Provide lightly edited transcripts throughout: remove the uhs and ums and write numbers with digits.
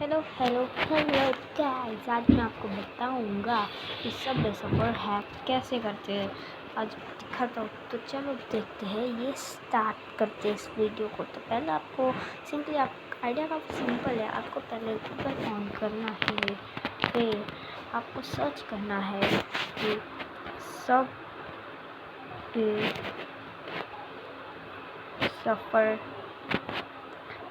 Hello hello hello guys, आज मैं आपको बताऊंगा कि सबवे सफ़र हैक कैसे करते हैं। आज दिखाता हूँ, तो चलो देखते हैं। ये स्टार्ट करते हैं इस वीडियो को। तो पहले आपको सिंपली आइडिया काफ़ी सिंपल है। आपको पहले गूगल ऑन करना है, फिर आपको सर्च करना है कि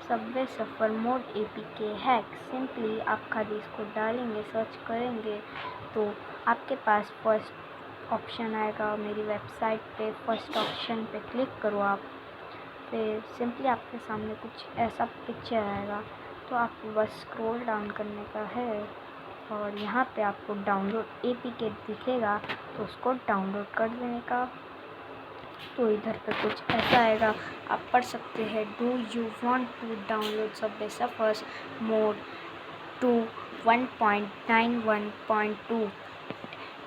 सबवे सफ़र मोड APK हैक। सिंपली आप खाली इसको डालेंगे, सर्च करेंगे तो आपके पास फर्स्ट ऑप्शन आएगा। मेरी वेबसाइट पे फर्स्ट ऑप्शन पे क्लिक करो आप। फिर सिंपली आपके सामने कुछ ऐसा पिक्चर आएगा, तो आपको बस स्क्रॉल डाउन करने का है और यहाँ पे आपको डाउनलोड APK दिखेगा, तो उसको डाउनलोड कर देने का। तो इधर पे कुछ ऐसा आएगा, आप पढ़ सकते हैं। Do you want to download Subway Surfers mod to 1.91.2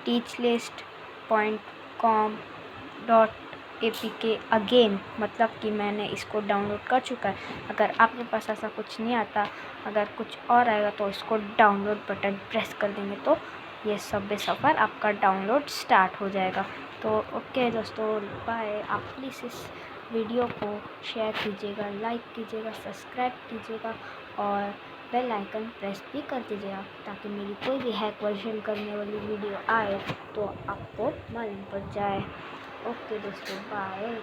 teachList.com.apk again, मतलब कि मैंने इसको डाउनलोड कर चुका है। अगर आपके पास ऐसा कुछ नहीं आता, अगर कुछ और आएगा, तो इसको डाउनलोड बटन प्रेस कर देंगे तो ये सबवे सफ़र आपका डाउनलोड स्टार्ट हो जाएगा। तो ओके दोस्तों, बाय। आप प्लीज़ इस वीडियो को शेयर कीजिएगा, लाइक कीजिएगा, सब्सक्राइब कीजिएगा और बेल आइकन प्रेस भी कर दीजिएगा, ताकि मेरी कोई भी हैक वर्जन करने वाली वीडियो आए तो आपको मालूम पड़ जाए। ओके दोस्तों, बाय।